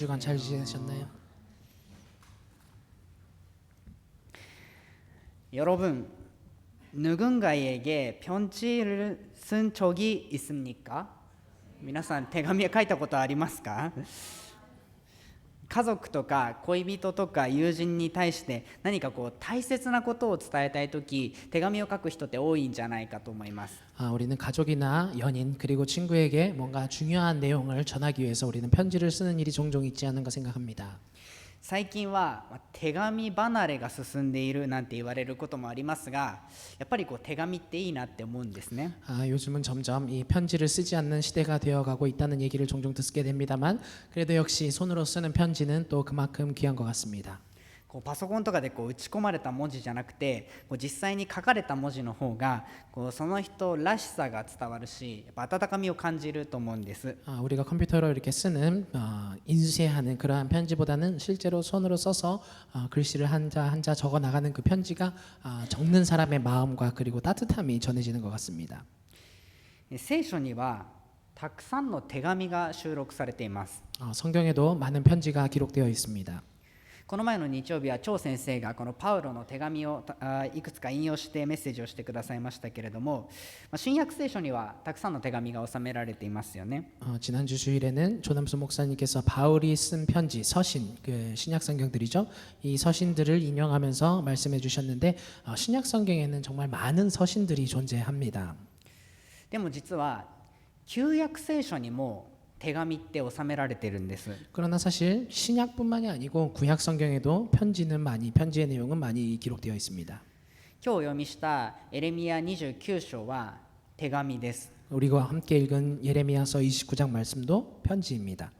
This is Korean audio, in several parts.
주간 잘 지내셨나요? 여러분, 누군가에게 편지를 쓴 적이 있습니까? 皆さん手紙を書いたことありますか？家族とか恋人とか友人に対して何か大切なことを伝えたいとき、手紙を書く人って多いんじゃないかと思います。 우리는 가족이나 연인 그리고 친구에게 뭔가 중요한 내용을 전하기 위해서 우리는 편지를 쓰는 일이 종종 있지 않은가 생각합니다. 最近は手紙離れが進んでいるなんて言われることもありますが、やっぱり手紙っていいなって思うんですね。 요즘은 점점 이 편지를 쓰지 않는 시대가 되어가고 있다는 얘기를 종종 듣게 됩니다만 그래도 역시 손으로 쓰는 편지는 또 그만큼 귀한 것 같습니다. パソコンとかで打ち込まれた文字じゃなくて、実際に書かれた文字の方がその人らしさが伝わるし、やっぱ温かみを感じると思うんです。 우리가 컴퓨터로 이렇게 쓰는 인쇄하는 그러한 편지보다는 실제로 손으로 써서 글씨를 한자 한자 적어 나가는 그 편지가 적는 사람의 마음과 그리고 따뜻함이 전해지는 것 같습니다. 聖書にはたくさんの手紙が収録されています。 성경에도 많은 편지가 기록되어 있습니다. この前の日曜日は張先生がこのパウロの手紙をいくつか引用してメッセージをしてくださいましたけれども、新約聖書にはたくさんの手紙が収められていますよね。 지난주 주일에는 조남수 목사님께서 바울이 쓴 편지 서신 그 신약 성경들이죠. 이 서신들을 인용하면서 말씀해 주셨는데 신약 성경에는 정말 많은 서신들이 존재합니다. でも実は旧約聖書にも手紙って収められているんです。 그러나 사실 신약뿐만이 아니고 구약 성경에도 편지의 내용은 많이 기록되어 있습니다. 今日お読みしたエレミヤ29章は手紙です。 우리가 함께 읽은 예레미야서 29장 말씀도 편지입니다.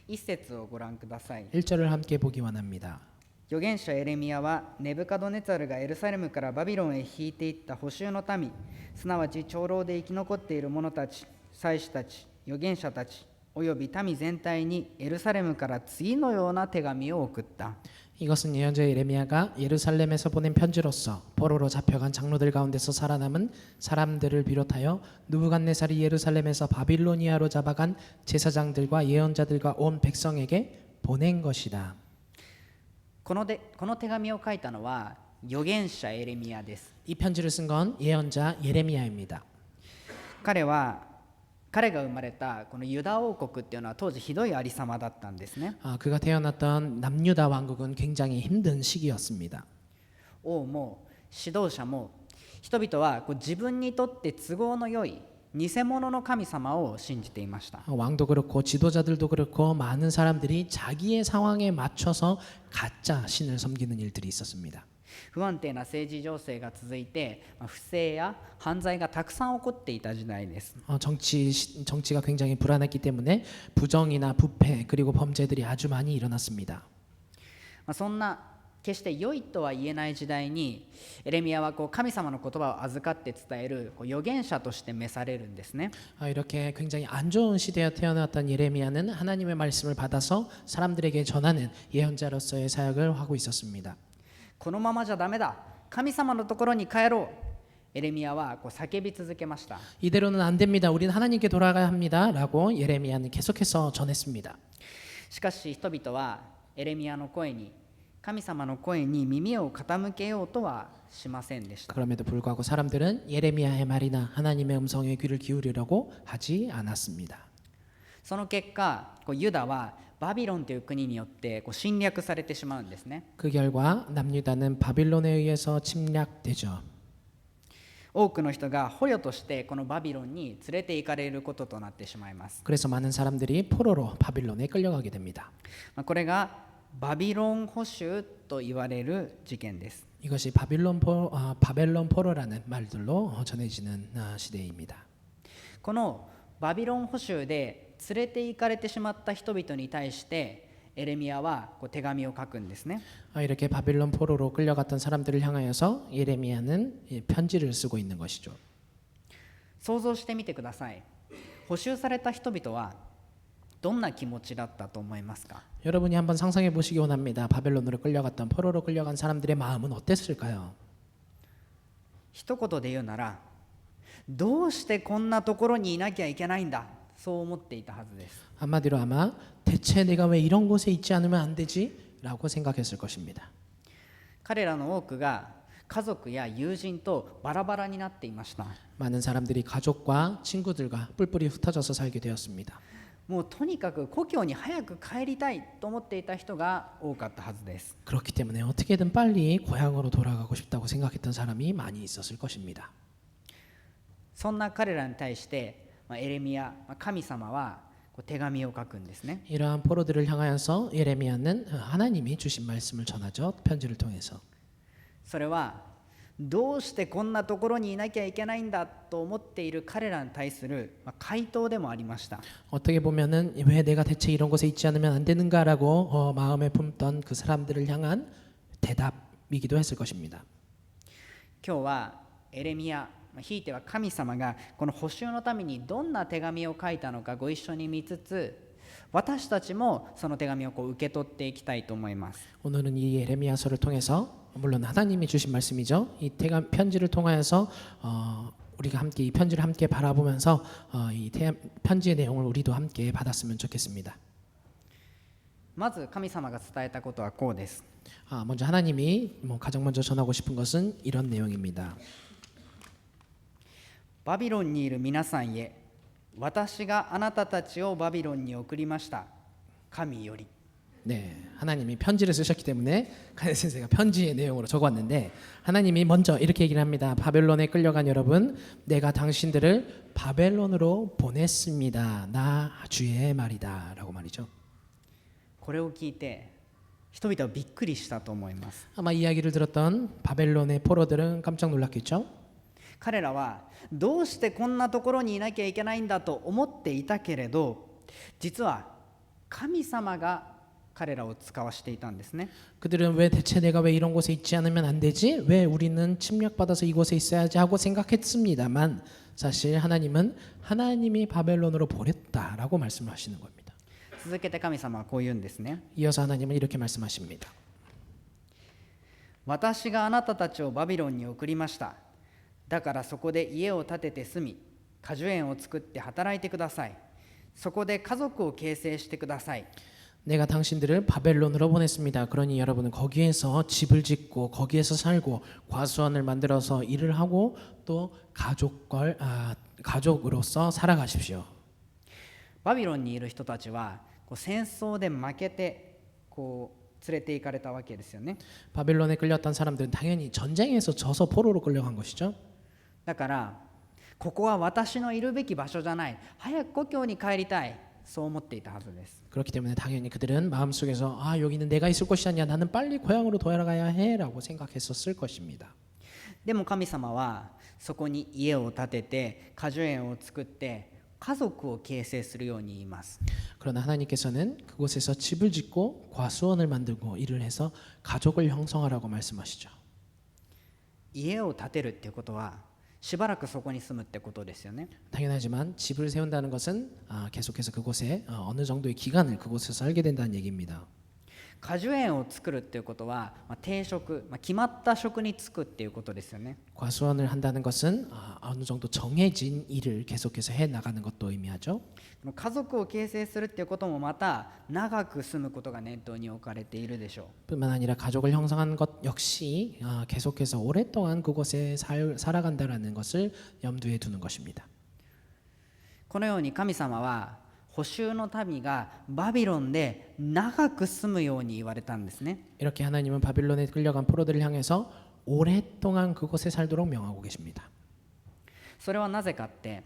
一節をご覧ください。 1절을 함께 보기 원합니다. 預言者エレミヤはネブカドネツァルがエルサレムからバビロンへ引いていった捕囚の民、すなわち長老で生き残っている者たち、祭司たち、預言者たちおよび民全体にエルサレムから次のような手紙を送った。 이것은 예언자 예레미야가 예루살렘에서 보낸 편지로서 포로로 잡혀간 장로들 가운데서 살아남은 사람들을 비롯하여 느부갓네살이 예루살렘에서 바빌로니아로 잡아간 제사장들과 예언자들과 온 백성에게 보낸 것이다. この手紙を書いたのは預言者エレミヤです。 이 편지를 쓴 건 예언자 예레미야입니다. 彼が生まれたこのユダ王国っていうのは当時ひどいありさまだったんですね。 그가 태어났던 남유다 왕국은 굉장히 힘든 시기였습니다. 王も指導者も人々は自分にとって都合の良い偽物の神様を信じていました。 왕도 그렇고 지도자들도 그렇고 많은 사람들이 자기의 상황에 맞춰서 가짜 신을 섬기는 일들이 있었습니다. 不安定な政治情勢が続いて、不正や犯罪がたくさん起こっていた時代です。 정치가 굉장히 불안했기 때문에 부정이나 부패 그리고 범죄들이 아주 많이 일어났습니다. そんな決して良いとは言えない時代にエレミヤは神様の言葉を預かって伝える預言者として召されるんですね。 이렇게 굉장히 안 좋은 시대에 태어났던 예레미야는 하나님의 말씀을 받아서 사람들에게 전하는 예언자로서의 사역을 하고 있었습니다. このままじゃダメだ、神様のところに帰ろう、エレミヤは叫び続けました。 이대로는 안 됩니다. 우리는 하나님께 돌아가야 합니다. 라고 예레미야는 계속해서 전했습니다. しかし人々はエレミヤの声に、神様の声に耳を傾けようとはしませんでした。 그럼에도 불구하고 사람들은 예레미야의 말이나 하나님의 음성에 귀를 기울이려고 하지 않았습니다. その結果ユダはバビロンという国によって侵略されてしまうんですね。 그 결과 남유다는 바빌론에 의해서 침략되죠. 多くの人が捕虜としてこのバビロンに連れて行かれることとなってしまいます。 그래서 많은 사람들이 포로로 바빌론에 끌려가게 됩니다. これがバビロン捕囚と言われる事件です。 이것이 바벨론 포로라는 말들로 전해지는 시대입니다. このバビロン捕囚で連れて行かれてしまった人々に対してエレミヤは手紙を書くんですね。 이렇게 바빌론 포로로 끌려갔던 사람들을 향하여서 예레미야는 편지를 쓰고 있는 것이죠. 想像してみてください。捕囚された人々はどんな気持ちだったと思いますか？ 여러분이 한번 상상해 보시기 원합니다. 바벨론으로 끌려갔던 포로로 끌려간 사람들의 마음은 어땠을까요? 一言で言うなら、どうしてこんなところにいなきゃいけないんだ、そう思っていたはずです。 한마디로 아마 대체 내가 왜 이런 곳에 있지 않으면 안 되지? 라고 생각했을 것입니다. 彼らの多くが家族や友人とバラバラになっていました。 많은 사람들이 가족과 친구들과 뿔뿔이 흩어져서 살게 되었습니다. もうとにかく故郷に早く帰りたいと思っていた人が多かったはずです。 그렇기 때문에 어떻게든 빨리 고향으로 돌아가고 싶다고 생각했던 사람이 많이 있었을 것입니다. そんな彼らに対して、エレミヤ、神様は手紙を書くんですね。 이러한 포로들을 향하여서 예레미야는 하나님이 주신 말씀을 전하죠. 편지를 통해서. それはどうしてこんなところにいなきゃいけないんだと思っている彼らに対する回答でもありました。 어떻게 보면은 왜 내가 대체 이런 곳에 있지 않으면 안 되는가라고 마음에 품던 그 사람들을 향한 대답이기도 했을 것입니다. 今日はエレミヤ、ひいては神様がこの補修のためにどんな手紙を書いたのかご一緒に見つつ、私たちもその手紙を受け取っていきたいと思います。 오늘은 이 예레미야서를 통해서 물론 하나님이 주신 말씀이죠. 이 편지를 통하여서 우리가 함께 이 편지를 함께 바라보면서 이 편지의 내용을 우리도 함께 받았으면 좋겠습니다. まず神様が伝えたことはこうです。 먼저 하나님이 가장 먼저 전하고 싶은 것은 이런 내용입니다. バビロンにいる皆さんへ、私があなたたちをバビロンに送りました。神より。 네, 하나님이 편지를 쓰셨기 때문에 카네 선생가 편지의 내용으로 적어왔는데 하나님이 먼저 이렇게 얘기를 합니다. 바벨론에 끌려간 여러분, 내가 당신들을 바벨론으로 보냈습니다. 나 주의 말이다 라고 말이죠. これを聞いて人々はびっくりしたと思います。 아마 이야기를 들었던 바벨론의 포로들은 깜짝 놀랐겠죠. 彼らはどうしてこんなところにいなきゃいけないんだと思っていたけれど、実は神様が彼らを使わしていたんですね。 그들은 왜 대체 내가 왜 이런 곳에 있지 않으면 안 되지? 왜 우리는 침략받아서 이곳에 있어야지 하고 생각했습니다만 사실 하나님은 하나님이 바벨론으로 보냈다라고 말씀하시는 겁니다. 続けて神様はこう言うんですね。 이어서 하나님은 이렇게 말씀하십니다. 私があなたたちをバビロンに送りました。だからそこで家を建てて住み、果樹園を作って働いてください。そこで家族を形成してください。 내가 당신들을 바벨론으로 보냈습니다. 그러니 여러분은 거기에서 집을 짓고 거기에서 살고 과수원을 만들어서 일을 하고 또 가족으로서 살아가십시오. バビロンにいる人たちは戦争で負けて連れて行かれたわけですよね。 바벨론에 끌렸던 사람들은 당연히 전쟁에서 져서 포로로 끌려간 것이죠. だからここは私のいるべき場所じゃない、早く故郷に帰りたい、そう思っていたはずです。 그렇기 때문에 당연히 그들은 마음속에서 여기는 내가 있을 곳이 아니야. 나는 빨리 고향으로 돌아가야 해라고 생각했었을 것입니다. でも神様はそこに家を建てて果樹園を作って家族を形成するように言います。 그러나 하나님께서는 그곳에서 집을 짓고 과수원을 만들고 일을 해서 가족을 형성하라고 말씀하시죠. 家を建てるっていうことはしばらくそこに住むってことですよね。 당연하지만 집을 세운다는 것은 계속해서 그곳에 어느 정도의 기간을 그곳에서 살게 된다는 얘기입니다. 果樹園を作るっていうことは定職、決まった職に就くっていうことですよね。 과수원을 한다는 것은 어느 정도 정해진 일을 계속해서 해 나가는 것도 의미하죠. 家族を形成するっていうこともまた長く住むことが念頭に置かれているでしょう。 뿐만 아니라 가족을 형성하는 것 역시 계속해서 오랫동안 그곳에 살아간다라는 것을 염두에 두는 것입니다. このように神様は捕囚の民がバビロンで長く住むように言われたんですね。 이렇게 하나님은 바빌론에 끌려간 포로들을 향해서 오랫동안 그곳에 살도록 명하고 계십니다. それはなぜかって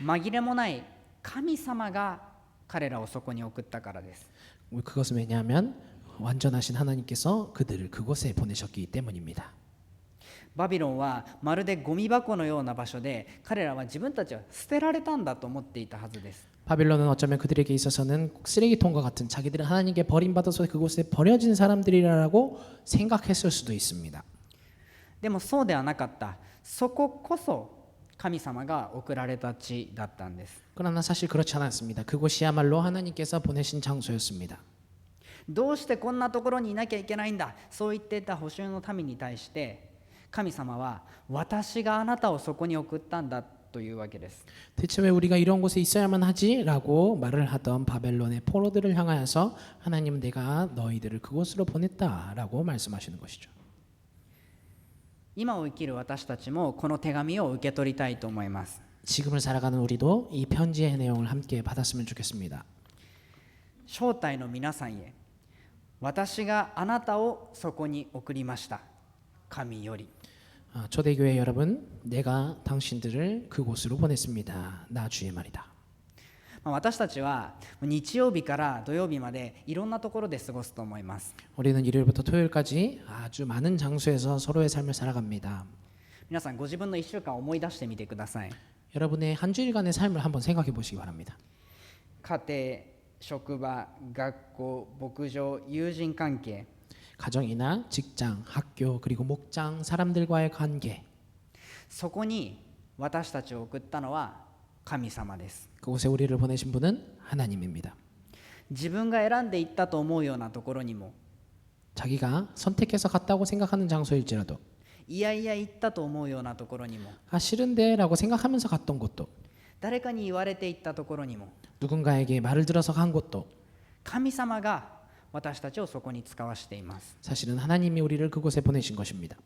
紛れもない神様が彼らをそこに送ったからです。 그것은 왜냐하면 완전하신 하나님께서 그들을 그곳에 보내셨기 때문입니다. バビロンはまるでゴミ箱のような場所で彼らは自分たちは捨てられたんだと思っていたはずです。 바빌론은 어쩌면 그들에게 있어서는 쓰레기통과 같은 자기들은 하나님께 버림받아서 그곳에 버려진 사람들이라고 생각했을 수도 있습니다. でもそうではなかった。そここそ神様が送られた地だったんです。 그러나 사실 그렇지 않았습니다. 그곳이야말로 하나님께서 보내신 장소였습니다. どうしてこんなところにいなきゃいけないんだ、そう言っていた捕囚の民に対して神様は私があなたをそこに送ったんだというわけです。 대체 왜 우리가 이런 곳에 있어야만 하지라고 말을 하던 바벨론의 포로들을 향하여서 하나님은 내가 너희들을 그곳으로 보냈다라고 말씀하시는 것이죠. 今を生きる私たちもこの手紙を受け取りたいと思います。 지금을 살아가는 우리도 이 편지의 내용을 함께 받았으면 좋겠습니다. 招待の皆さんへ、私があなたをそこに送りました。神より。 초대교회 여러분, 내가 당신들을 그곳으로 보냈습니다. 나 주의 말이다. 私たちは日曜日から土曜日までいろんなところで過ごすと思います。 우리는 일요일부터 토요일까지 아주 많은 장소에서 서로의 삶을 살아갑니다. 皆さんご自分の1週間を思い出してみてください。 여러분의 한 주일간의 삶을 한번 생각해 보시기 바랍니다. 家庭、職場、学校、牧場、友人関係、 가정이나 직장, 학교, 그리고 목장, 사람들과의 관계, そこに私たちを送ったのは神様です。 그곳에 우리를 보내신 분은 하나님입니다. 自分が選んでいったと思うようなところにも、 자기가 선택해서 갔다고 생각하는 장소일지라도 いやいや行ったと思うようなところにも、 아 싫은데라고 생각하면서 갔던 곳도 誰かに言われていったところにも、 누군가에게 말을 들어서 간 곳도 神様が私たちをそこに使わしています。 사실은 하나님이 우리를 그곳에 보내신 것입니다.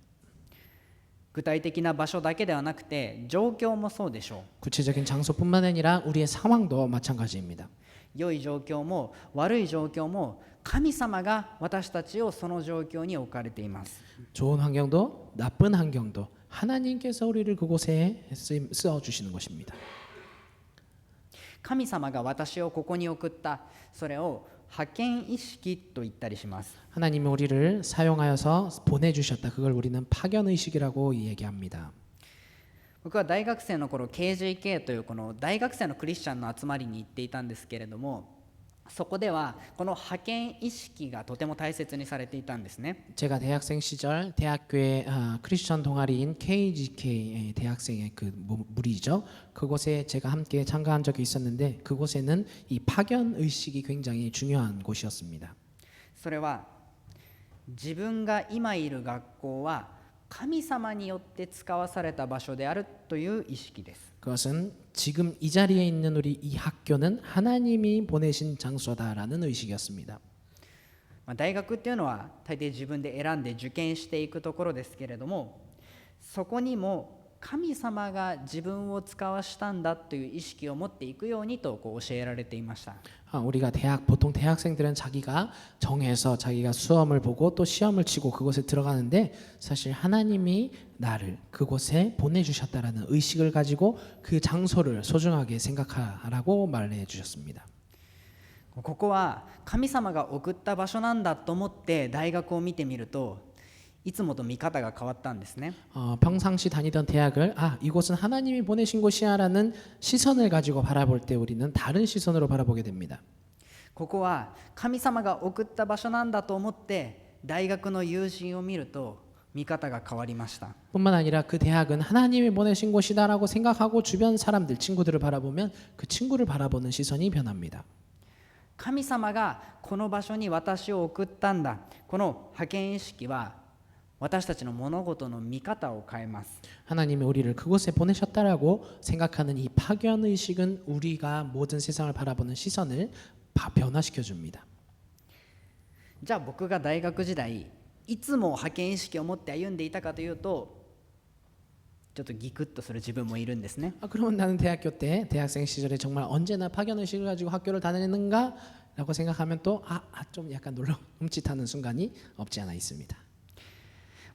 具体的な場所だけではなくて状況もそうでしょう。 구체적인 장소뿐만 아니라 우리의 상황도 마찬가지입니다. 良い状況も悪い状況も神様が私たちをその状況に置かれています。 좋은 환경도 나쁜 환경도 하나님께서 우리를 그곳에 쓰어 주시는 것입니다. 神様が私をここに送った、それを派遣意識と言ったりします。 하나님이 우리를 사용하여서 보내주셨다. 그걸 우리는 파견 의식이라고 얘기합니다. 僕は大学生の頃 KGK というこの大学生のクリスチャンの集まりに行っていたんですけれども、そこではこの派遣意識がとても大切にされていたんですね。 제가 대학생 시절 대학교의 크리스천 동아리인 KGK 대학생의 그 무리죠. 그곳에 제가 함께 참가한 적이 있었는데 그곳에는 이 파견 의식이 굉장히 중요한 곳이었습니다. それは自分が今いる学校は神様によって使わされた場所であるという意識です。 그것은 지금 이 자리에 있는 우리 이 학교는 하나님이 보내신 장소다라는 의식이었습니다. 大学っていうのは大抵自分で選んで受験していくところですけれども、そこにも神様が自分を使わしたんだという意識を持っていくようにと教えられていました。 우리가 보통 대학생들은 자기가 정해서 자기가 수험을 보고 또 시험을 치고 그곳에 들어가는데 사실 하나님이 나를 그곳에 보내주셨다라는 의식을 가지고 그 장소를 소중하게 생각하라고 말해 주셨습니다. ここは神様が送った場所なんだと思って大学を見てみると、いつもと見方が変わったんですね。 평상시 다니던 대학을 이곳은 하나님이 보내신 곳이야라는 시선을 가지고 바라볼 때 우리는 다른 시선으로 바라보게 됩니다. ここは神様が送った場所なんだと思って大学の友人を見ると見方が変わりました。 뿐만 아니라 그 대학은 하나님이 보내신 곳이다라고 생각하고 주변 사람들, 친구들을 바라보면 그 친구를 바라보는 시선이 변합니다. 神様がこの場所に私を送ったんだ。この派遣意識は私たちの物事の見方を変えます。 하나님이 우리를 그곳에 보내셨다라고 생각하는 이 파견 의식은 우리가 모든 세상을 바라보는 시선을 변화시켜 줍니다. じゃあ僕が大学時代いつも派遣意識を持って歩んでいたかというと、ちょっとギクッとする自分もいるんですね。 그러면 나는 대학교 때 대학생 시절에 정말 언제나 파견 의식을 가지고 학교를 다녔는가라고 생각하면 또 좀 약간 흠칫하는 순간이 없지 않아 있습니다.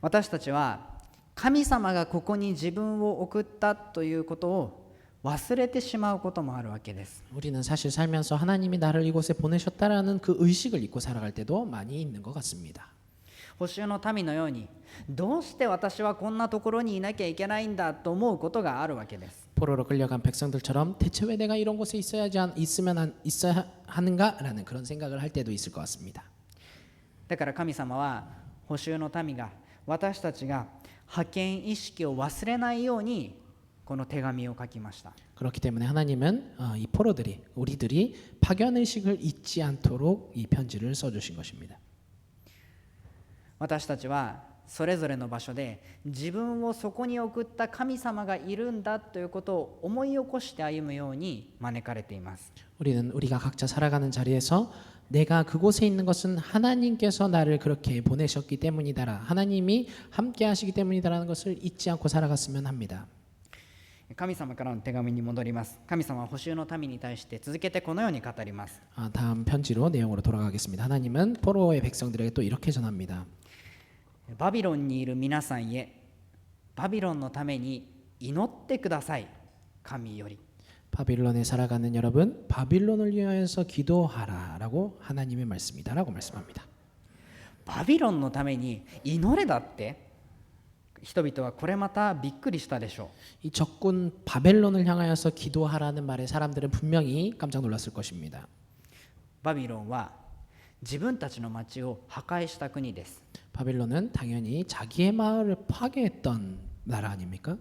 私たちは神様がここに自分を送ったということを忘れてしまうこともあるわけです。 우리는 사실 살면서 하나님이 나를 이곳에 보내셨다라는 그 의식을 잊고 살아갈 때도 많이 있는 것 같습니다. 補修の民のようにどうして私はこんなところにいなきゃいけないんだと思うことがあるわけです。 포로로 끌려간 백성들처럼 대체 왜 내가 이런 곳에 있어야 하는가라는 그런 생각을 할 때도 있을 것 같습니다. だから神様は補修の民が私たちが派遣意識を忘れないようにこの手紙を書きました。 그렇기 때문에 하나님은 이 포로들이 우리들이 파견 의식을 잊지 않도록 이 편지를 써주신 것입니다. 私たちはそれぞれの場所で自分をそこに送った神様がいるんだということを思い起こして歩むように招かれています。 우리는 우리가 각자 살아가는 자리에서 내가 그곳에 있는 것은 하나님께서 나를 그렇게 보내셨기 때문이다. 하나님이 함께 하시기 때문이다라는 것을 잊지 않고 살아갔으면 합니다. 神様からの手紙に戻ります。神様は補修の民に対して続けてこのように語ります。 다음 편지로 내용으로 돌아가겠습니다. 하나님은 포로의 백성들에게 또 이렇게 전합니다. バビロンにいる皆さんへ、バビロンのために祈ってください。神より。 바빌론에 살아가는 여러분, 바빌론을 위하여서 기도하라라고 하나님의 말씀이다라고 말씀합니다. バビロンのために祈れだって、人々はこれまたびっくりしたでしょう。 이 적군 바벨론을 향하여서 기도하라는 말에 사람들은 분명히 깜짝 놀랐을 것입니다. バビロンは自分たちの町を破壊した国です。 바빌론은 당연히 자기의 마을을 파괴했던 나라 아닙니까?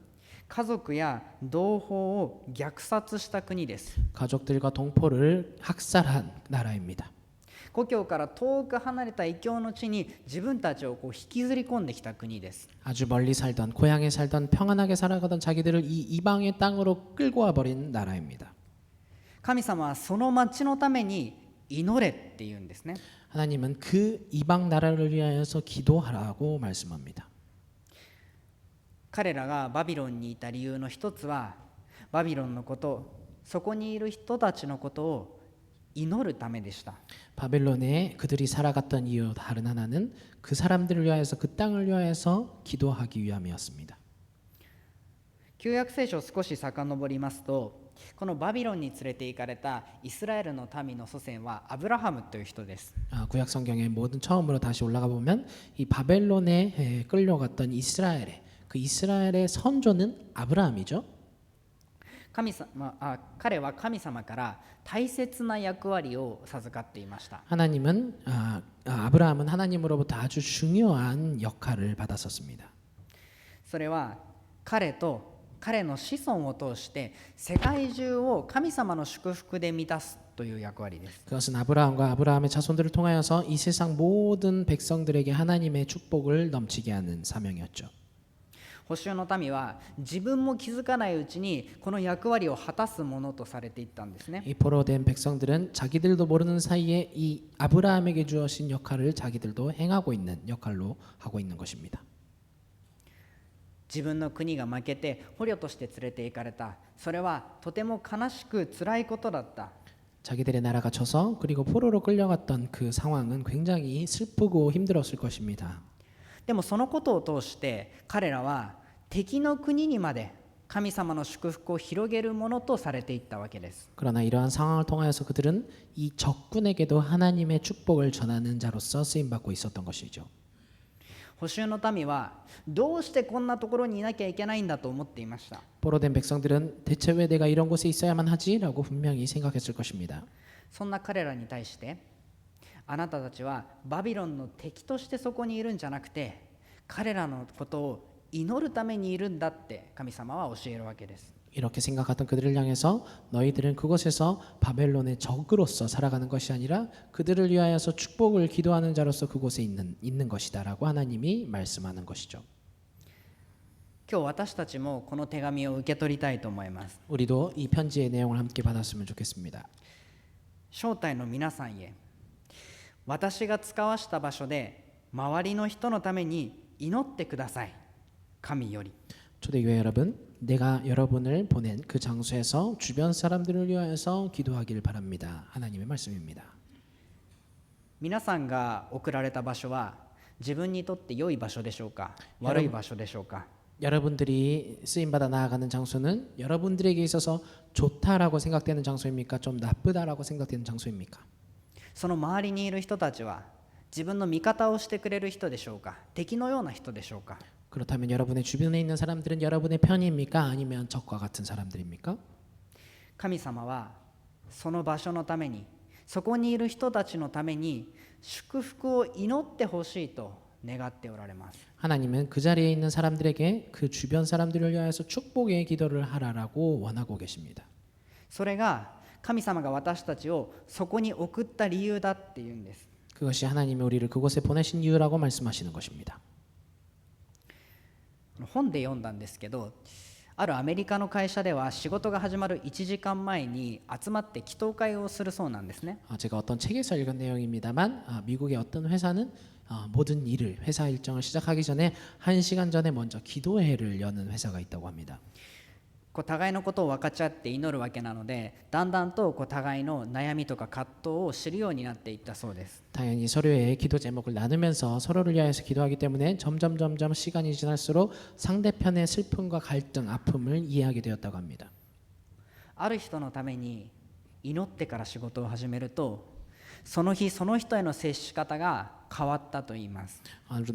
家族や同胞を虐殺した国です。 가족들과 동포를 학살한 나라입니다. 故郷から遠く離れた異教の地に自分たちを引きずり込んできた国です。 아주 멀리 살던 고향에 살던 평안하게 살아가던 자기들을 이 이방의 땅으로 끌고 와 버린 나라입니다. 神様はその町のために祈れって言うんですね。 하나님은 그 이방 나라를 위하여서 기도하라고 말씀합니다. 彼らがバビロンにいた理由の一つは、バビロンのこと、そこにいる人たちのことを祈るためでした。 바벨론에 그들이 살아갔던 이유 다른 하나는 그 사람들을 위하여서 그 땅을 위하여서 기도하기 위함이었습니다. 旧約聖書を少し遡りますと、このバビロンに連れて行かれたイスラエルの民の祖先はアブラハムという人です。 구약 성경의 모든 처음으로 다시 올라가 보면 이 바벨론에 끌려갔던 그 이스라엘의 선조는 아브라함이죠. 彼は神様から大切な役割を授かっていました。 아브라함은 하나님으로부터 아주 중요한 역할을 받았었습니다. それは彼と彼の子孫を通して世界中を神様の祝福で満たすという役割です。 그것은 아브라함과 아브라함의 자손들을 통하여서 이 세상 모든 백성들에게 하나님의 축복을 넘치게 하는 사명이었죠. 補修の民は自分も気づかないうちにこの役割を果たすものとされていったんですね。 이 포로된 백성들은 자기들도 모르는 사이에 이 아브라함에게 주어진 역할을 자기들도 행하고 있는 역할로 하고 있는 것입니다. 自分の国が負けて捕虜として連れて行かれた。それはとても悲しく辛いことだった。 자기들의 나라가 져서 그리고 포로로 끌려갔던 그 상황은 굉장히 슬프고 힘들었을 것입니다. でもそのことを通して彼らは敵の国にまで神様の祝福を広げるものとされていったわけです。 그러나 이러한 상황을 통하여서 그들은 이 적군에게도 하나님의 축복을 전하는 자로서 쓰임 받고 있었던 것이죠. 補修の民はどうしてこんなところにいなきゃいけないんだと思っていました。 포로된 백성들은 대체 왜 내가 이런 곳에 있어야만 하지라고 분명히 생각했을 것입니다. そんな彼らに対してあなたたちはバビロンの敵としてそこにいるんじゃなくて彼らのことを祈るためにいるんだって神様は教えるわけです。 이렇게 생각하던 그들을 향해서 너희들은 그곳에서 바벨론의 적으로서 살아가는 것이 아니라 그들을 위하여서 축복을 기도하는 자로서 그곳에 있는 것이다라고 하나님이 말씀하는 것이죠. 今日私たちもこの手紙を受け取りたいと思います。 우리도 이 편지의 내용을 함께 받았으면 좋겠습니다. 招待の皆さんへ、私が使わした場所で周りの人のために祈ってください。神より。 초대교회 여러분, 내가 여러분을 보낸 그 장소에서 주변 사람들을 위하여서 기도하기를 바랍니다. 하나님의 말씀입니다. 皆さんが送られた場所は自分にとって良い場所でしょうか、悪い場所でしょうか。 여러분들이 쓰임받아 나아가는 장소는 여러분들에게 있어서 좋다라고 생각되는 장소입니까? 좀 나쁘다라고 생각되는 장소입니까? その周りにいる人たちは自分の味方をしてくれる人でしょうか、敵のような人でしょうか。 그렇다면 여러분의 주변에 있는 사람들은 여러분의 편입니까? 아니면 적과 같은 사람들입니까? 神様はその場所のために、そこにいる人たちのために祝福を祈ってほしいと願っておられます。 하나님은 그 자리에 있는 사람들에게 그 주변 사람들을 위하여서 축복의 기도를 하라라고 원하고 계십니다. それが神様が私たちをそこに送った理由だっていうんです。 그것이 하나님이 우리를 그곳에 보내신 이유라고 말씀하시는 것입니다. 本で読んだんですけど、あるアメリカの会社では仕事が始まる1時間前に集まって祈祷会をするそうなんですね。 제가 어떤 책에서 읽은 내용입니다만 미국의 어떤 회사는 모든 일을 회사 일정을 시작하기 전에 1시간 전에 먼저 기도회를 여는 회사가 있다고 합니다. こう互いのことを分かち合って祈るわけなので、だんだんとこう互いの悩みとか葛藤を知るようになっていったそうです。 당연히 서로의 기도 제목을 나누면서 서로를 위하여서 기도하기 때문에 점점 시간이 지날수록 상대편의 슬픔과 갈등, 아픔을 이해하게 되었다고 합니다. ある人のために祈ってから仕事を始めると、その日その人への接し方が変わったと言います。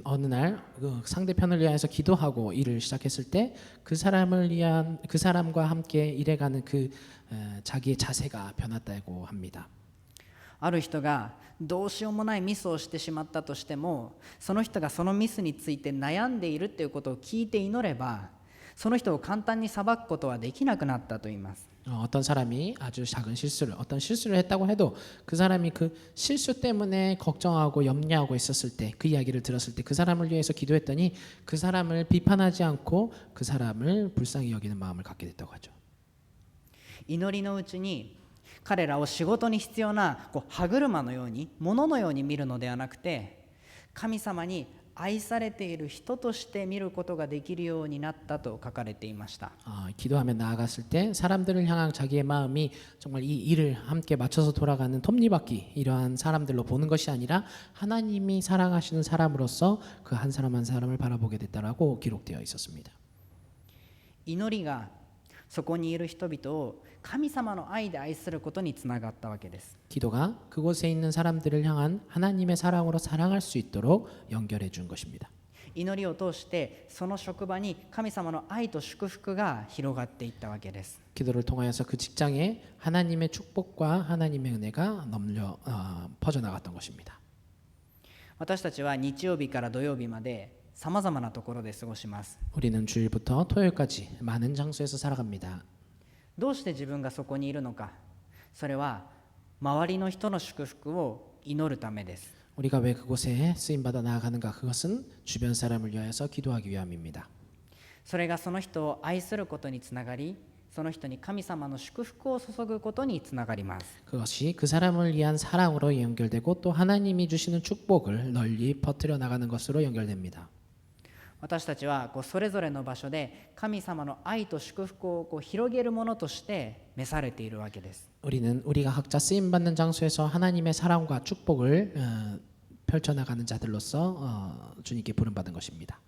어느 날 상대편을 위하여서 기도하고 일을 시작했을 때 그 사람과 함께 일해가는 자기의 자세가 변했다고 합니다. ある人がどうしようもないミスをしてしまったとしても、その人がそのミスについて悩んでいるということを聞いて祈れば、その人を簡単に裁くことはできなくなったと言います。 어떤 사람이 아주 작은 어떤 실수를 했다고 해도 그 사람이 그 실수 때문에 걱정하고 염려하고 있었을 때 그 이야기를 들었을 때 그 사람을 위해서 기도했더니 그 사람을 비판하지 않고 그 사람을 불쌍히 여기는 마음을 갖게 됐다고 하죠. 祈りのうちに彼らを仕事に必要な歯車のように物のように見るのではなくて、神様に愛されている人として見ることができるようになったと書かれていました。 기도하며 나아갔을 때 사람들을 향한 자기의 마음이 정말 이 일을 함께 맞춰서 돌아가는 톱니바퀴 이러한 사람들로 보는 것이 아니라 하나님이 사랑하시는 사람으로서 그 한 사람 한 사람을 바라보게 됐다라고 기록되어 있었습니다. 祈りがそこにいる人々を神様の愛で愛することにつながったわけです。 기도가 그곳에 있는 사람들을 향한 하나님의 사랑으로 사랑할 수 있도록 연결해 준 것입니다. 祈りを通してその職場に神様の愛と祝福が広がっていったわけです。 기도를 통하여서 그 직장에 하나님의 축복과 하나님의 은혜가 퍼져나갔던 것입니다. 私たちは日曜日から土曜日までさまざまなところで過ごします。 우리는 주일부터 토요일까지 많은 장소에서 살아갑니다. どうして自分がそこにいるのか、それは周りの人の祝福を祈るためです。 우리가 왜 그곳에 쓰임받아 나아가는가? 그것은 주변 사람을 위하여서 기도하기 위함입니다. それがその人を愛することにつながり、その人に神様の祝福を注ぐことにつながります。 그것이 그 사람을 위한 사랑으로 연결되고 또 하나님이 주시는 축복을 널리 퍼뜨려 나가는 것으로 연결됩니다. 私たちはそれぞれの場所で神様の愛と祝福を広げるものとして召されているわけです。 우리가 각자 쓰임 받는 장소에서 하나님의 사랑과 축복을 펼쳐 나가는 자들로서 주님께 부름받은 것입니다.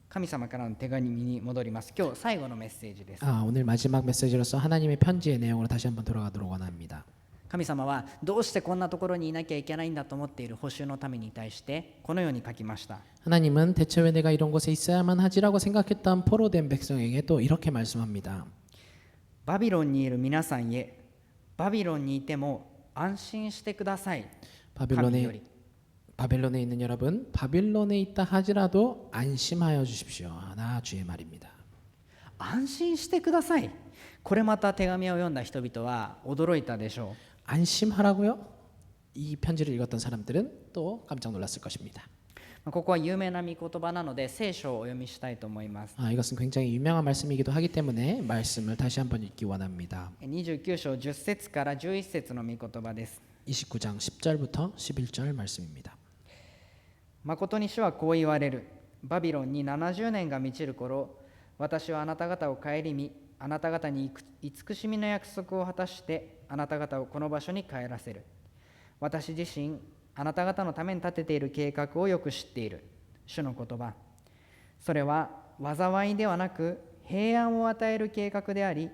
神様からの手紙に戻ります。今日最後のメッセージです。 오늘 마지막 메시지로서 하나님의 편지의 내용으로 다시 한번 돌아가도록 원합니다. 神様はどうしてこんなところにいなきゃいけないんだと思っている捕囚の民に対してこのように書きました。 하나님은 대체 왜 내가 이런 곳에 있어야만 하지라고 생각했던 포로된 백성에게 또 이렇게 말씀합니다. バビロンにいる皆さんへ、バビロンにいても安心してください。神より 바벨론에 있는 여러분, 바빌론에 있다 하지라도 안심하여 주십시오. 나 주의 말입니다. 安心してください。これまた手紙を読んだ人々は驚いたでしょう。 안심하라고요? 이 편지를 읽었던 사람들은 또 깜짝 놀랐을 것입니다. ここは有名な御言葉なので聖書をお読みしたいと思います。 이것은 굉장히 유명한 말씀이기도 하기 때문에 말씀을 다시 한번 읽기 원합니다. 29章10節から11節の御言葉です。 29장 10절부터 11절 말씀입니다. 誠に主はこう言われる。バビロンに70年が満ちる頃、私はあなた方を顧み、あなた方に慈しみの約束を果たして、あなた方をこの場所に帰らせる。私自身、あなた方のために立てている計画をよく知っている。主の言葉。それは災いではなく平安を与える計画であり、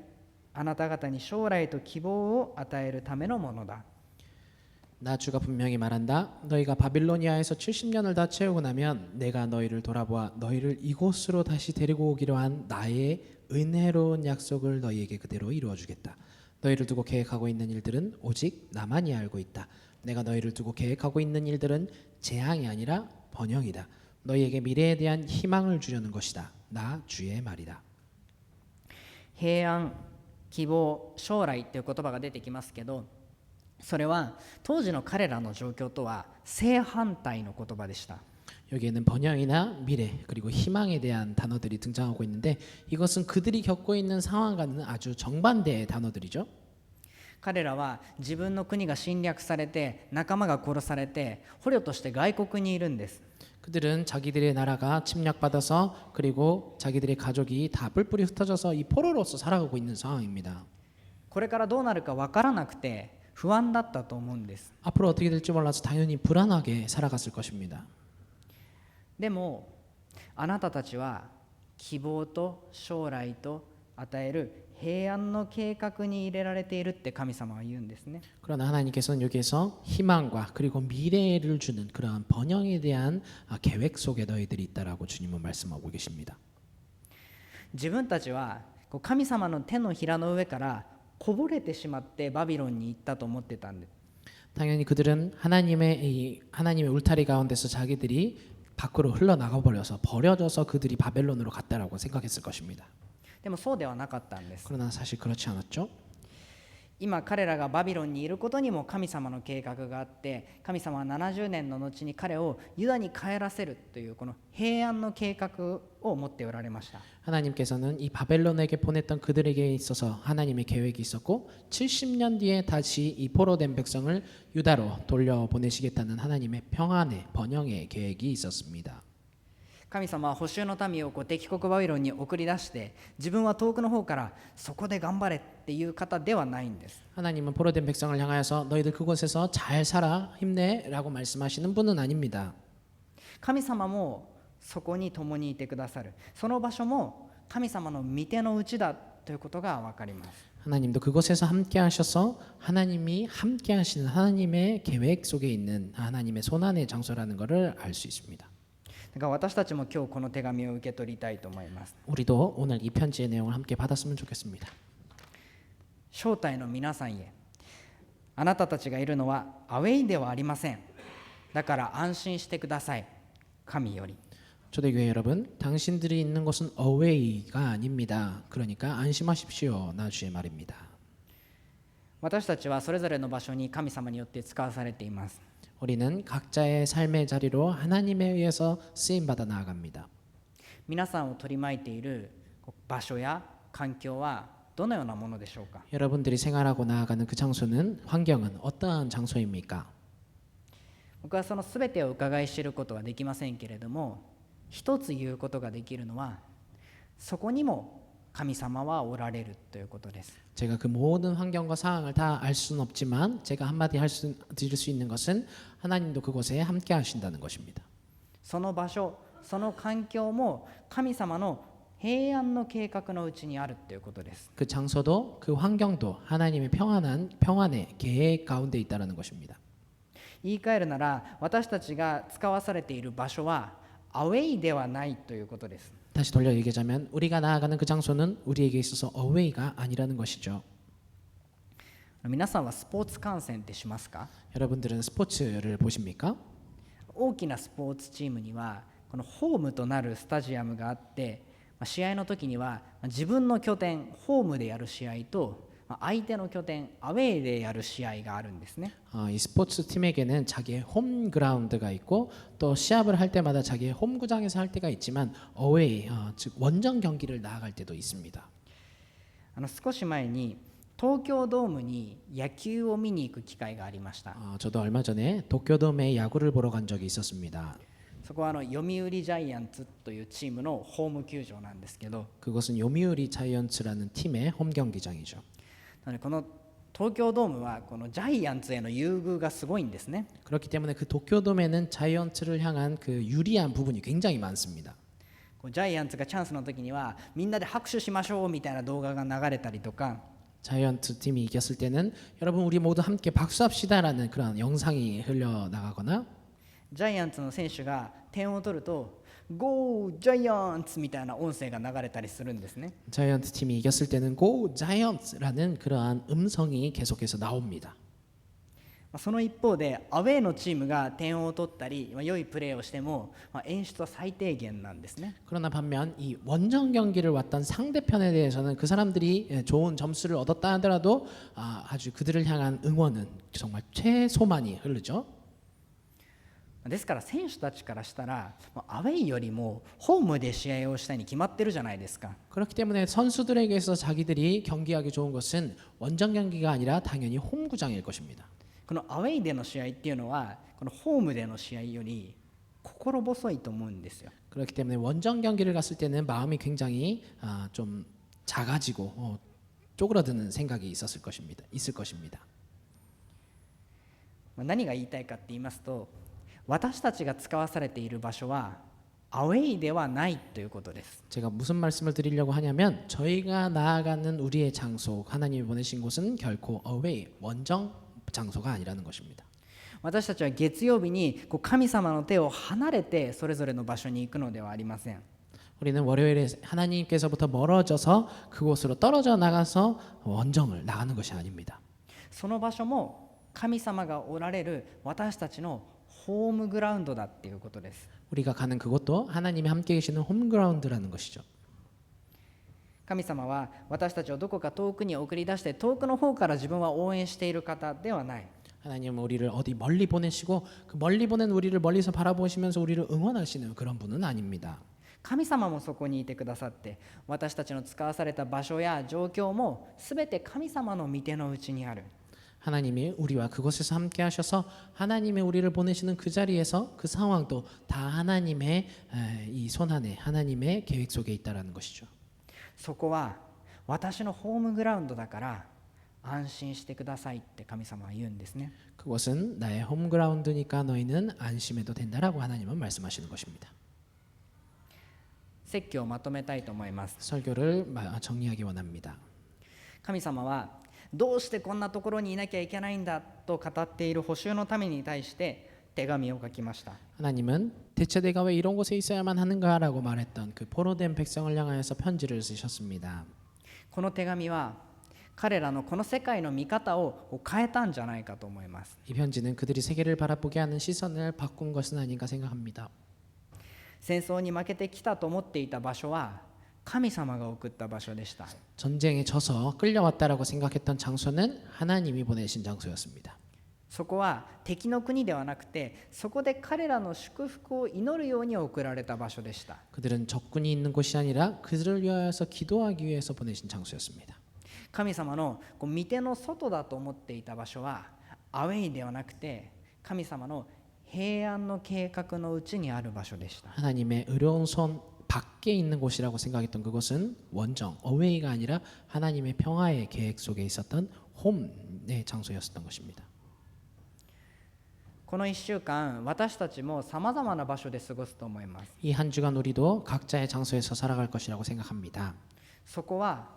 あなた方に将来と希望を与えるためのものだ。 나 주가 분명히 말한다. 너희가 바빌로니아에서 70년을 다 채우고 나면 내가 너희를 돌아보아 너희를 이곳으로 다시 데리고 오기로 한 나의 은혜로운 약속을 너희에게 그대로 이루어 주겠다. 너희를 두고 계획하고 있는 일들은 오직 나만이 알고 있다. 내가 너희를 두고 계획하고 있는 일들은 재앙이 아니라 번영이다. 너희에게 미래에 대한 희망을 주려는 것이다. 나 주의 말이다. 平安、希望、将来という言葉が出てきますけど、それは当時の彼らの状況とは正反対の言葉でした。 여기에는 번영이나 미래 그리고 희망에 대한 단어들이 등장하고 있는데 이것은 그들이 겪고 있는 상황과는 아주 정반대의 단어들이죠. 彼らは自分の国が侵略されて仲間が殺されて捕虜として外国にいるんです。 그들은 자기들의 나라가 침략받아서 그리고 자기들의 가족이 다 뿔뿔이 흩어져서 이 포로로서 살아가고 있는 상황입니다. これからどうなるか分からなくて不安だったと思うんです。 앞으로 어떻게 될지 몰라서 당연히 불안하게 살아갔을 것입니다. でもあなたたちは希望と将来と与える平安の計画に入れられているって神様は言うんですね。 그러나 하나님께서는 여기에서 희망과 그리고 미래를 주는 그러한 번영에 대한 계획 속에 너희들이 있다라고 주님은 말씀하고 계십니다. 自分たちは神様の手のひらの上からこぼれてしまってバビロンに行ったと思ってたんです。 당연히 그들은 하나님의 울타리 가운데서 자기들이 밖으로 흘러나가 버려서 버려져서 그들이 바벨론으로 갔다라고 생각했을 것입니다. でもそうではなかったんです。 그러나 사실 그렇지 않았죠. 今彼らがバビロンにいることにも神様の計画があって、神様は70年の後に彼をユダに帰らせるというこの平安の計画を持っておられました。 하나님께서는 이 바벨론에게 보냈던 그들에게 있어서 하나님의 계획이 있었고 70년 뒤에 다시 이 포로된 백성을 유다로 돌려보내시겠다는 하나님의 평안의 번영의 계획이 있었습니다. 神様は捕囚の民を敵国バビロンに送り出して、自分は遠くの方からそこで頑張れっていう方ではないんです。 하나님은 포로된 백성을 향하여서 너희들 그곳에서 잘 살아 힘내라고 말씀하시는 분은 아닙니다. 神様もそこに共にいてくださる。その場所も神様の御手の内だということが分かります。 하나님도 그곳에서 함께 하셔서 하나님이 함께 하시는 하나님의 계획 속에 있는 하나님의 손안의 장소라는 것을 알 수 있습니다. だから私たちも今日この手紙を受け取りたいと思います。 우리도 오늘 이 편지의 내용을 함께 받았으면 좋겠습니다. 招待の皆さんへ、あなたたちがいるのはアウェイではありません。だから安心してください。神より。 초대교회 여러분, 당신들이 있는 곳은 away가 아닙니다. 그러니까 안심하십시오. 나 주의 말입니다. 私たちはそれぞれの場所に神様によって使わされています。 우리는 각자의 삶의 자리로 하나님에 의해서 쓰임 받아 나아갑니다. 皆さんを取り巻いている場所や環境はどのようなものでしょうか。 여러분들이 생활하고 나아가는 그 장소는 환경은 어떠한 장소입니까? 僕はその全てを伺い知ることはできませんけれども、一つ言うことができるのは、そこにも神様はおられるということです。 제가 그 모든 환경과 상황을 다 알 수는 없지만 제가 한마디 드릴 수 있는 것은 하나님도 그곳에 함께 하신다는 것입니다. その場所、その環境も神様の平安の計画のうちにあるということです。 그 장소도 그 환경도 하나님의 평안의 계획 가운데 있다는 것입니다. 言い換えるなら、私たちが使わされている場所はアウェイではないということです。 다시 돌려 얘기하자면 우리가 나아가는 그 장소는 우리에게 있어서 어웨이가 아니라는 것이죠. 皆さんはスポーツ観戦ってしますか？ 여러분들은 스포츠를 보십니까? 大きなスポーツチームにはこのホームとなるスタジアムがあって、試合の時には自分の拠点ホームでやる試合と相手の拠点アウェイでやる試合があるんですね。 이 스포츠 팀에게는 자기의 홈 그라운드가 있고 또 시합을 할 때마다 자기의 홈구장에서 할 때가 있지만 어웨이 즉 원정 경기를 나아갈 때도 있습니다. 少し前に東京ドームに野球を見に行く機会がありました。 저도 얼마 전에 도쿄돔에 야구를 보러 간 적이 있었습니다. そこは読売ジャイアンツというチームのホーム球場なんですけど、 그것은 요미우리 자이언츠라는 팀의 홈 경기장이죠. なのでこの東京ドームはこのジャイアンツへの優遇がすごいんですね。 그렇기 때문에 그 도쿄돔에는 자이언츠를 향한 그 유리한 부분이 굉장히 많습니다. ジャイアンツがチャンスの時にはみんなで拍手しましょうみたいな動画が流れたりとか、 자이언트 팀이 이겼을 때는 여러분 우리 모두 함께 박수합시다라는 그런 영상이 흘러나가거나 ジャイアンツの選手が点を取るとゴージャイアンツみたいな音声が流れたりするんですね。 자이언트 팀이 이겼을 때는 고 자이언츠라는 그러한 음성이 계속해서 나옵니다. その一方でアウェーのチームが点を取ったり良いプレーをしても演出は最低限なんですね。 그러나 반면 이 원정 경기를 왔던 상대편에 대해서는 그 사람들이 좋은 점수를 얻었다 하더라도 아주 그들을 향한 응원은 정말 최소만이 흐르죠. ですから選手たちからしたらアウェイよりもホームで試合をしたいに決まってるじゃないですか。 그렇기 때문에 선수들에게서 자기들이 경기하기 좋은 것은 원정 경기가 아니라 당연히 홈구장일 것입니다. このアウェイでの試合っていうのはこのホームでの試合より心細いと思うんですよ。 그렇기 때문에 원정 경기를 갔을 때는 마음이 굉장히 좀 작아지고 쪼그라드는 생각이 있을 것입니다. 何が言いたいかって言いますと、私たちが使わされている場所はアウェイではないということです。 제가 무슨 말씀을 드리려고 하냐면 저희가 나아가는 우리의 장소, 하나님이 보내신 곳은 결코 어웨이, 원정 장소가 아니라는 것입니다. 私たちは月曜日に神様の手を離れてそれぞれの場所に行くのではありません。 우리는 월요일에 하나님께서부터 멀어져서 그곳으로 떨어져 나가서 원정을 나가는 것이 아닙니다. その場所も神様がおられる私たちのホームグラウンドだっていうことです。 우리가 가는 그곳도 하나님이 함께 계시는 홈그라운드라는 것이죠. 神様は私たちをどこか遠くに送り出して遠くの方から自分は応援している方ではない。 하나님은 우리를 어디 멀리 보내시고 그 멀리 보낸 우리를 멀리서 바라보시면서 우리를 응원하시는 그런 분은 아닙니다. 神様もそこにいてくださって私たちの使わされた場所や状況もすべて神様の御手の内にある。 하나님이 우리와 그곳에서 함께 하셔서 하나님의 우리를 보내시는 그 자리에서 그 상황도 다 하나님의 이 손안에 하나님의 계획 속에 있다라는 것이죠. そこは私のホームグラウンドだから安心してくださいって神様は言うんですね。 그곳은 나의 홈그라운드니까 너희는 안심해도 된다라고 하나님은 말씀하시는 것입니다. 説教をまとめたいと思います。 설교를 정리하기 원합니다. 神様はどうしてこんなところにいなきゃいけないんだと語っている補修のために対して手紙を書きました。 하나님은 대체 내가 왜 이런 곳에 있어야만 하는가라고 말했던 그 포로된 백성을 향하여서 편지를 쓰셨습니다. この手紙は彼らのこの世界の見方を変えたんじゃないかと思います。 이 편지는 그들이 세계를 바라보게 하는 시선을 바꾼 것은 아닌가 생각합니다. 戦争に負けてきたと思っていた場所は神様が送った場所でした。 전쟁에 져서 끌려왔다라고 생각했던 장소는 하나님이 보내신 장소였습니다. そこは敵の国ではなくてそこで彼らの祝福を祈るように送られた場所でした。 그들은 적군이 있는 곳이 아니라 그들을 위하여서 기도하기 위해서 보내신 장소였습니다. 神様の御手の外だと思っていた場所はアウェイではなくて神様の平安の計画のうちにある場所でした。 하나님의 의로운 손 밖에 있는 곳이라고 생각했던 그곳은 원정, 어웨이가 아니라 하나님의 평화의 계획 속에 있었던 홈의 장소였었던 것입니다. この1週間私たちもさまざまな場所で過ごすと思います。 이 한 주간 우리도 각자의 장소에서 살아갈 것이라고 생각합니다. そこは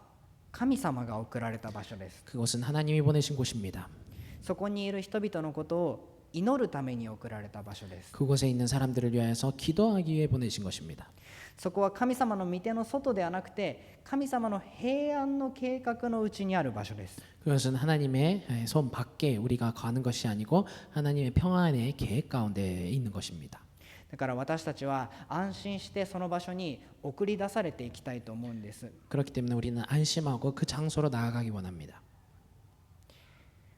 神様が送られた場所です。 그곳은 하나님이 보내신 곳입니다. そこにいる人々のことを祈るために送られた場所です。 그곳에 있는 사람들을 위하여서 기도하기 위해 보내신 것입니다. そこは神様の御手の外ではなくて神様の平安の計画のうちにある場所です。 그것은 하나님의 손 밖에 우리가 가는 것이 아니고 하나님의 평안의 계획 가운데 있는 것입니다. だから私たちは安心してその場所に送り出されていきたいと思うんです。 그렇기 때문에 우리는 안심하고 그 장소로 나아가기 원합니다.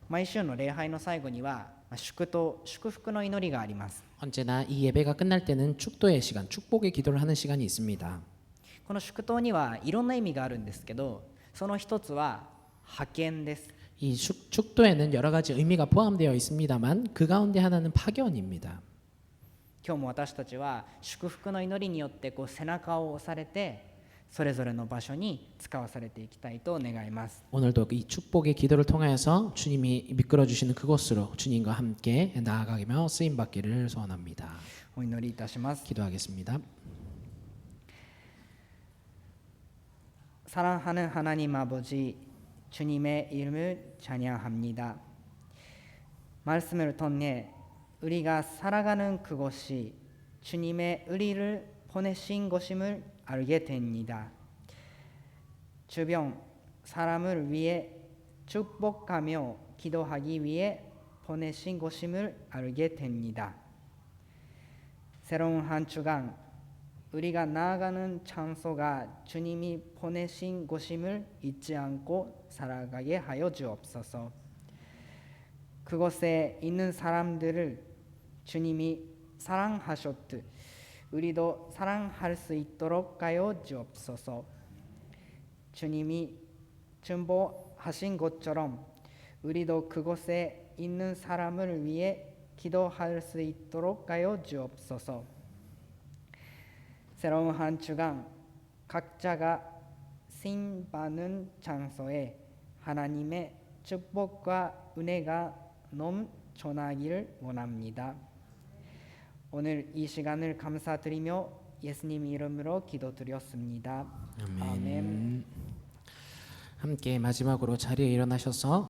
毎週の礼拝の最後には祝祷、祝福の祈りがあります。 언제나 이 예배가 끝날 때는 축도의 시간, 축복의 기도를 하는 시간이 있습니다. この祝祷にはいろんな意味があるんですけど、その一つは派遣です。 이 축도에는 여러 가지 의미가 포함되어 있습니다만 그 가운데 하나는 파견입니다. 今日も私たちは祝福の祈りによって背中を押されてそれぞれの場所に使わされていきたいと願います。 오늘도 이 축복의 기도를 통하여서 주님이 이끌어 주시는 그곳으로 주님과 함께 나아가며 쓰임 받기를 소원합니다. お祈りいたします。 기도하겠습니다. 사랑하는 하나님 아버지, 주님의 이름을 찬양합니다. 말씀을 통해 우리가 살아가는 그곳이 주님의 우리를 보내신 곳임을 알게 됩니다. 주변 사람을 위해 축복하며 기도하기 위해 보내신 곳임을 알게 됩니다. 새로운 한 주간 우리가 나아가는 장소가 주님이 보내신 곳임을 잊지 않고 살아가게 하여 주옵소서. 그곳에 있는 사람들을 주님이 사랑하셨듯 우리도 사랑할 수 있도록 가여 주옵소서. 주님이 중보하신 것처럼 우리도 그곳에 있는 사람을 위해 기도할 수 있도록 하여 주옵소서. 새로운 한 주간 각자가 쓰임 받는 장소에 하나님의 축복과 은혜가 넘쳐나기를 원합니다. 오늘 이 시간을 감사드리며 예수님 이름으로 기도드렸습니다. 아멘. 함께 마지막으로 자리에 일어나셔서